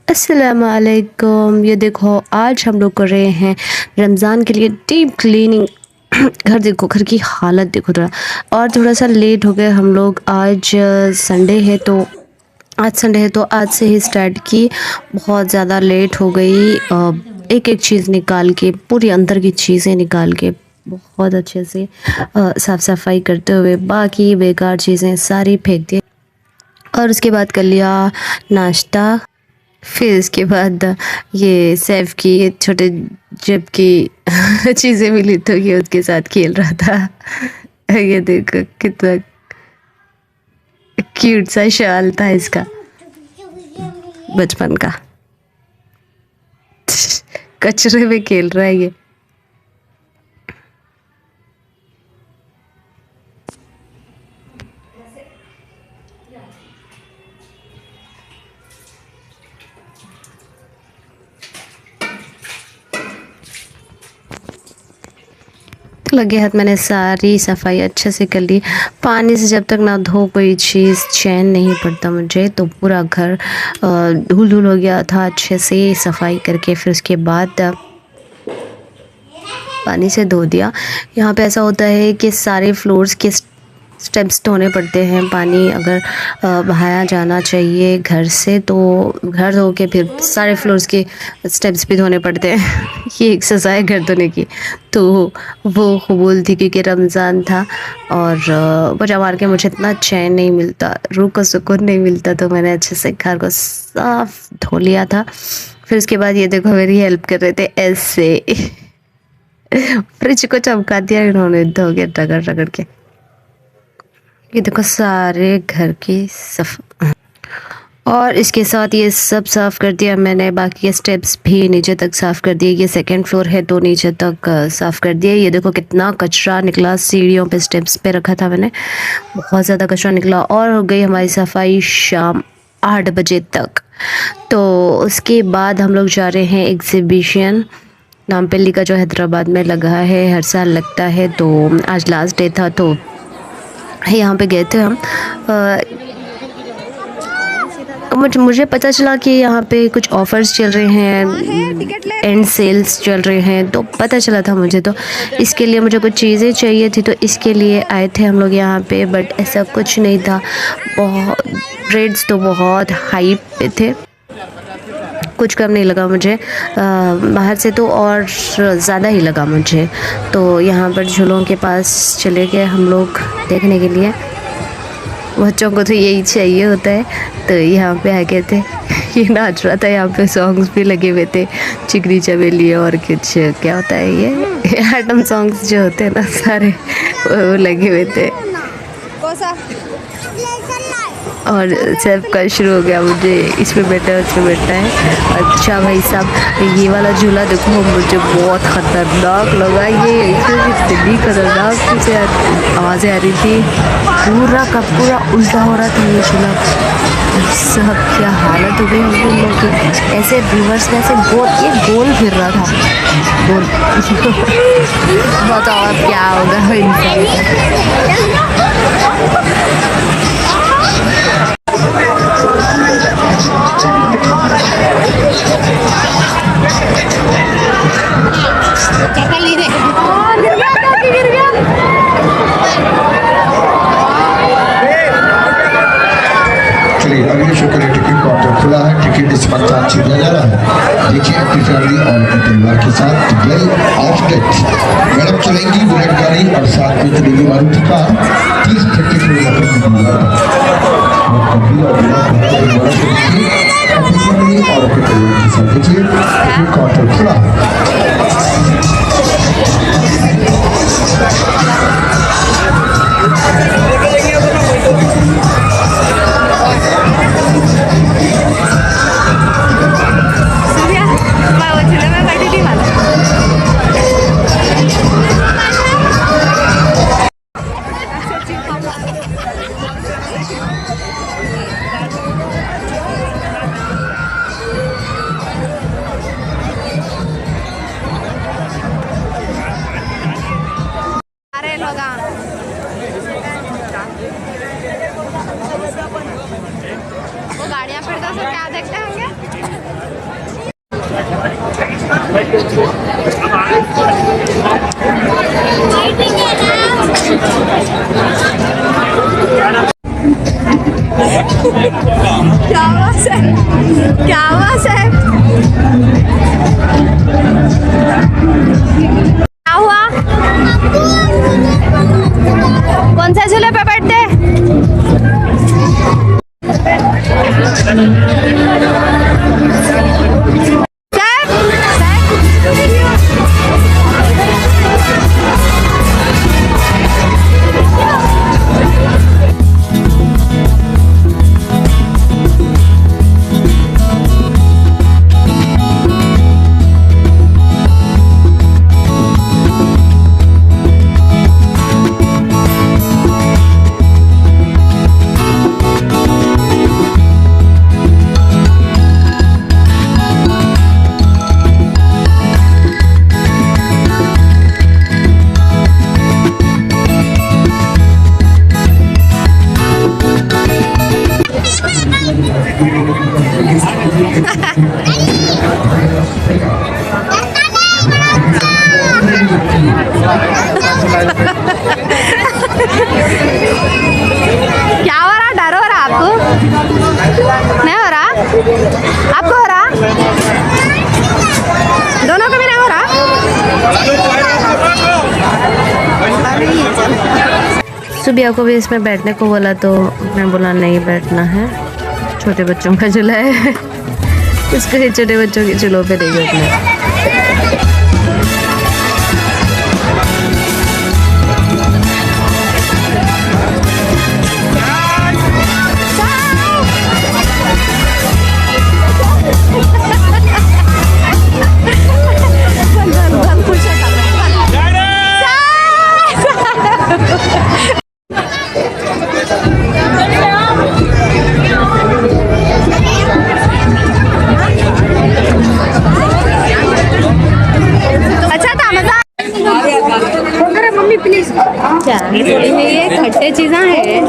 अस्सलामुअलैकुम। ये देखो आज हम लोग कर रहे हैं रमज़ान के लिए डीप क्लीनिंग। घर देखो, घर की हालत देखो थोड़ा। और थोड़ा सा लेट हो गए हम लोग। आज संडे है तो आज से ही स्टार्ट की। बहुत ज़्यादा लेट हो गई। एक एक चीज़ निकाल के, पूरी अंदर की चीज़ें निकाल के बहुत अच्छे से साफ़ सफाई करते हुए बाकी बेकार चीज़ें सारी फेंक दी। और उसके बाद कर लिया नाश्ता। फिर इसके बाद ये सैफ की ये छोटे जब की चीज़ें मिली तो ये उसके साथ खेल रहा था। ये देखो कितना क्यूट सा शाल था इसका बचपन का। कचरे में खेल रहा है ये। लगे हाथ मैंने सारी सफाई अच्छे से कर ली। पानी से जब तक ना धो कोई चीज़ चैन नहीं पड़ता मुझे। तो पूरा घर धूल धूल हो गया था अच्छे से सफाई करके। फिर उसके बाद पानी से धो दिया। यहाँ पे ऐसा होता है कि सारे फ्लोर्स के स्टेप्स धोने पड़ते हैं। पानी अगर बहाया जाना चाहिए घर से तो घर धो के फिर सारे फ्लोर्स के स्टेप्स भी धोने पड़ते हैं। ये एक्सरसाइज घर धोने की तो वो कबूल थी क्योंकि रमज़ान था और वजह मार के मुझे इतना चैन नहीं मिलता, रूह को सुकून नहीं मिलता। तो मैंने अच्छे से घर को साफ धो लिया था। फिर उसके बाद ये देखो मेरी हेल्प कर रहे थे ऐसे। फ्रिज को चमका दिया इन्होंने धो के रगड़ रगड़ के। ये देखो सारे घर की और इसके साथ ये सब साफ़ कर दिया मैंने। बाकी के स्टेप्स भी नीचे तक साफ़ कर दिए। ये सेकंड फ्लोर है तो नीचे तक साफ़ कर दिया। ये देखो कितना कचरा निकला सीढ़ियों पे, स्टेप्स पे रखा था मैंने, बहुत ज़्यादा कचरा निकला। और हो गई हमारी सफाई शाम 8 बजे तक। तो उसके बाद हम लोग जा रहे हैं एग्ज़िबिशन नामपल्ली का, जो हैदराबाद में लगा है, हर साल लगता है। तो आज लास्ट डे था तो यहाँ पे गए थे हम। मुझे पता चला कि यहाँ पे कुछ ऑफ़र्स चल रहे हैं, एंड सेल्स चल रहे हैं, तो पता चला था मुझे। तो इसके लिए मुझे कुछ चीज़ें चाहिए थी तो इसके लिए आए थे हम लोग यहाँ पे। बट ऐसा कुछ नहीं था, बहुत रेट्स तो बहुत हाई पे थे, कुछ कम नहीं लगा मुझे। बाहर से तो और ज़्यादा ही लगा मुझे। तो यहाँ पर झूलों के पास चले गए हम लोग देखने के लिए। बच्चों को तो यही चाहिए होता है। तो यहाँ पे आ गए थे। ये नाच रहा था, यहाँ पे सॉन्ग्स भी लगे हुए थे, चिकनी चमेली और कुछ क्या होता है ये आइटम सॉन्ग्स जो होते हैं ना सारे, वो लगे हुए थे। और सब कल शुरू हो गया, मुझे इसमें बैठना है उसमें बैठना है। अच्छा भाई साहब, ये वाला झूला देखो मुझे बहुत ख़तरनाक लगा। ये इतनी खतरनाक से आवाज़ें आ रही थी, पूरा का पूरा उल्टा हो रहा था ये झूला। सब क्या हालत हो गई हम लोग की। ऐसे रिवर्स में ऐसे गोल, ये गोल फिर रहा था गोल। बताओ अब क्या होगा इंसान। शुक्र है टिकट काउंटर खुला है। टिकट इस वक्त अच्छी नजर है। देखिए अपनी फैमिली और अपने परिवार के साथ वेल ऑफ डेट मैडम चलेंगी बुलेट गाड़ी और साथ में चलेगी मारुति कार। 30-30 किलोमीटर अपनी फैमिली और अपने परिवार के साथ देखिए टिकट काउंटर खुला है। क्या आवाज है, क्या आवाज है, क्या हुआ? कौन सा झूले पे बैठते? क्या हो रहा? डर हो रहा आपको? नहीं हो रहा? आपको हो रहा? दोनों को भी नहीं हो रहा? सुबिया को भी इसमें बैठने को बोला तो मैं बोला नहीं बैठना है, छोटे बच्चों का झूला है। इसको ही छोटे बच्चों के झूलों पे नहीं बैठना है। ये खट्टे चीज़ें हैं।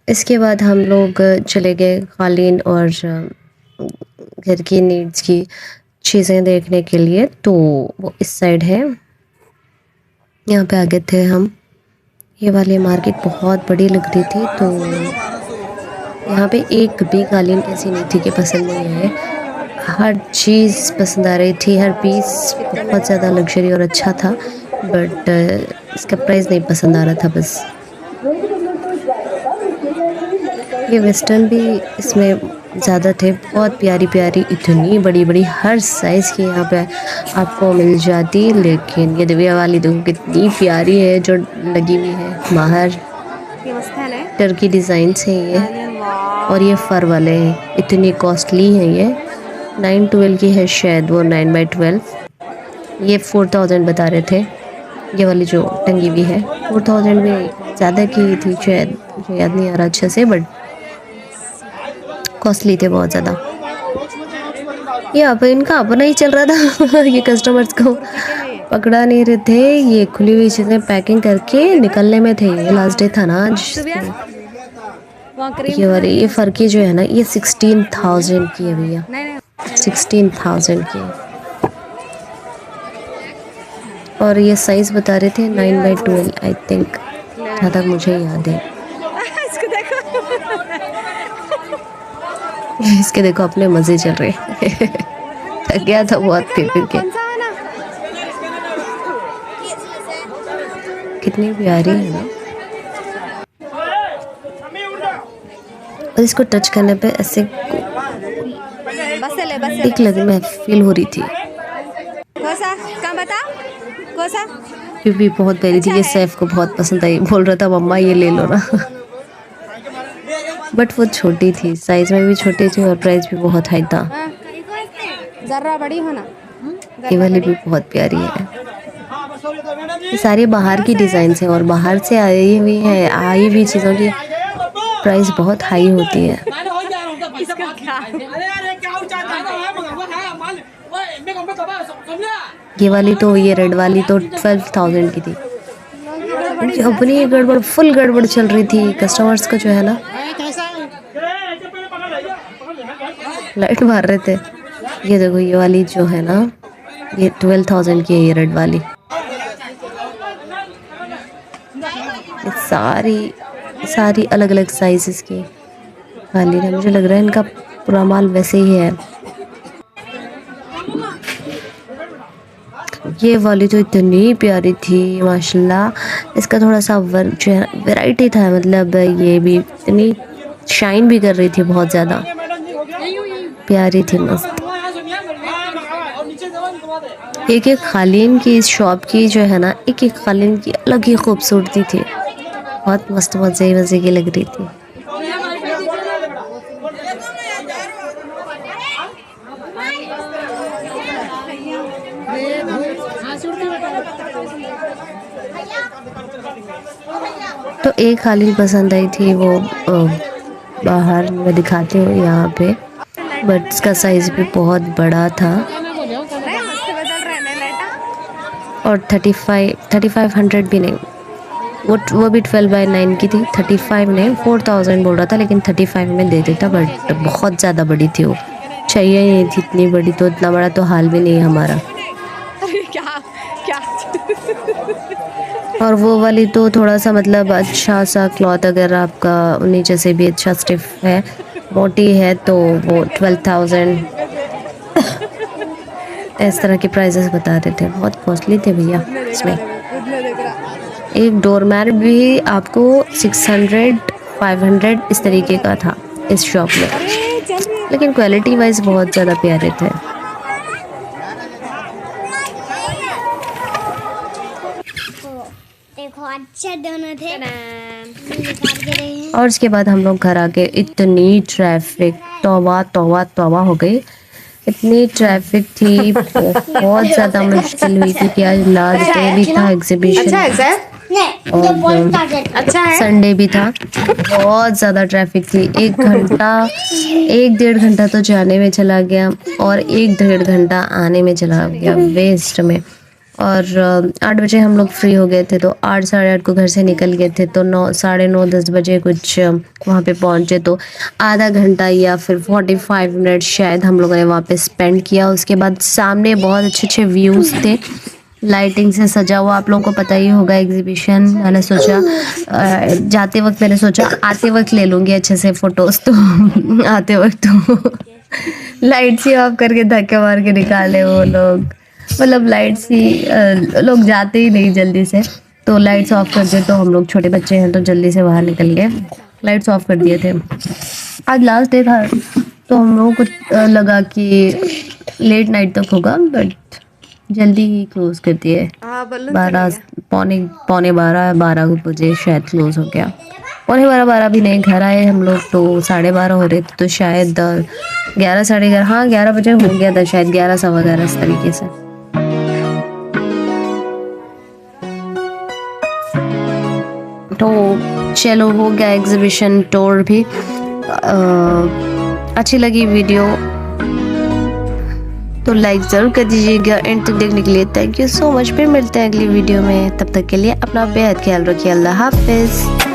इसके बाद हम लोग चले गए कालीन और घर की नीड्स की चीज़ें देखने के लिए। तो वो इस साइड है, यहाँ पे आगे थे हम। ये वाली मार्केट बहुत बड़ी लग रही थी, तो यहाँ पे एक भी कालीन ऐसी नहीं थी कि पसंद नहीं आए। हर चीज़ पसंद आ रही थी, हर पीस बहुत ज़्यादा लग्जरी और अच्छा था, बट इसका प्राइस नहीं पसंद आ रहा था बस। ये वेस्टर्न भी इसमें ज़्यादा थे, बहुत प्यारी प्यारी, इतनी बड़ी बड़ी हर साइज़ की यहाँ पे आपको मिल जाती। लेकिन ये दिव्या वाली देखो कितनी प्यारी है जो लगी हुई है बाहर, टर्की डिज़ाइंस है ये, और ये फ़र वाले हैं, इतनी कॉस्टली है ये। 912 की है शायद, वो 9/12। ये 4000 बता रहे थे। ये वाली जो टंगी हुई है 4000 में ज़्यादा की थी शायद, मुझे याद नहीं आ रहा अच्छे से, बट कॉस्टली थे बहुत ज़्यादा। ये अब इनका अपना ही चल रहा था। ये कस्टमर्स को पकड़ा नहीं रहे थे, ये खुली हुई चीज़ें पैकिंग करके निकलने में थे। ये लास्ट डे था ना आज। ये वाली ये फ़र्की जो है ना, ये 16,000 की है भैया, 16,000 की। और ये साइज़ बता रहे थे 9/12 आई थिंक, जहाँ तक मुझे याद है। इसके देखो अपने मज़े चल रहे। थक गया था बहुत फिर के। कितनी प्यारी है ना, और इसको टच करने पे ऐसे एक लगे में फील हो रही थी। ये भी बहुत प्यारी थी, ये सैफ को बहुत पसंद आई, बोल रहा था मम्मा ये ले लो ना। बट वो छोटी थी, साइज में भी छोटी थी और प्राइस भी बहुत हाई था। जरा बड़ी हो ना। ये वाली भी बहुत प्यारी है। ये सारी बाहर की डिज़ाइंस हैं और बाहर से आई हुई चीज़ों की प्राइस बहुत हाई होती है। ये वाली तो, ये रेड वाली तो 12,000 की थी। उनकी अपनी गड़बड़, फुल गड़बड़ चल रही थी कस्टमर्स का जो है ना, लाइट मार रहे थे। ये देखो ये वाली जो है ना, ये 12,000 की है, ये रेड वाली। ये सारी अलग अलग साइजेस की वाली है। मुझे लग रहा है इनका पूरा माल वैसे ही है। ये वाली तो इतनी प्यारी थी माशाल्लाह। इसका थोड़ा सा जो है वैरायटी था, मतलब ये भी इतनी शाइन भी कर रही थी, बहुत ज़्यादा प्यारी थी, मस्त। एक एक खालिन की, इस शॉप की जो है ना, एक एक खालिन की अलग ही खूबसूरती थी, बहुत मस्त मज़े की लग रही थी। तो एक खालिन पसंद आई थी, वो बाहर मैं दिखाती हूँ यहाँ पे, बट इसका साइज़ भी बहुत बड़ा था और 3500 भी नहीं, वो भी 12/9 की थी। 35 नहीं, 4000 बोल रहा था, लेकिन 35 में दे देता, बट बहुत ज़्यादा बड़ी थी वो, चाहिए ही नहीं थी इतनी बड़ी। तो इतना बड़ा तो हाल भी नहीं है हमारा। और वो वाली तो थोड़ा सा मतलब अच्छा सा क्लॉथ, अगर आपका नीचे से भी अच्छा स्टिफ है, मोटी है, तो वो 12,000 इस तरह के प्राइसेस बता रहे थे। बहुत कॉस्टली थे भैया इसमें। एक डोरमैट भी आपको 600 500 इस तरीके का था इस शॉप में, लेकिन क्वालिटी वाइज बहुत ज़्यादा प्यारे थे। देखो अच्छे दोनों थे। और उसके बाद हम लोग घर आ गए। इतनी ट्रैफिक, तौबा तौबा तौबा हो गई, इतनी ट्रैफिक थी, बहुत ज़्यादा मुश्किल हुई थी। क्या लास्ट डे भी था एग्जीबिशन, और संडे भी था, बहुत ज़्यादा ट्रैफिक थी। 1-1.5 घंटा तो जाने में चला गया और 1-1.5 घंटा आने में चला गया वेस्ट में। और 8 बजे हम लोग फ्री हो गए थे, तो 8 साढ़े 8 को घर से निकल गए थे, तो 9 साढ़े 9 10 बजे कुछ वहाँ पे पहुँचे। तो आधा घंटा या फिर 45 मिनट शायद हम लोगों ने वहाँ पे स्पेंड किया। उसके बाद सामने बहुत अच्छे व्यूज़ थे, लाइटिंग से सजा हुआ, आप लोगों को पता ही होगा एग्जीबिशन। मैंने सोचा जाते वक्त, मैंने सोचा आते वक्त ले लूँगी अच्छे से फ़ोटोज़, तो आते वक्त तो लाइट्स ही ऑफ करके धक्के मार के निकाले वो लोग, मतलब लाइट्स ही लोग जाते ही नहीं जल्दी से, तो लाइट्स ऑफ कर दिए। तो हम लोग छोटे बच्चे हैं तो जल्दी से बाहर निकल गए, लाइट्स ऑफ कर दिए थे। आज लास्ट डे था, तो हम लोगों को लगा कि लेट नाइट तक होगा, बट जल्दी ही क्लोज कर दिए। 12 पौने 12 बजे शायद क्लोज हो गया। पौने 12 भी नहीं, घर आए हम लोग तो 12:30 हो रहे थे, तो शायद 11 साढ़े 11, हाँ 11 बजे हो गया था शायद, 11 सवा 11 इस तरीके से। तो चलो हो गया एग्जीबिशन टूर भी। अच्छी लगी वीडियो तो लाइक ज़रूर कर दीजिएगा। एंड तक देखने के लिए थैंक यू सो मच। फिर मिलते हैं अगली वीडियो में, तब तक के लिए अपना बेहद ख्याल रखिए। अल्लाह हाफिज़।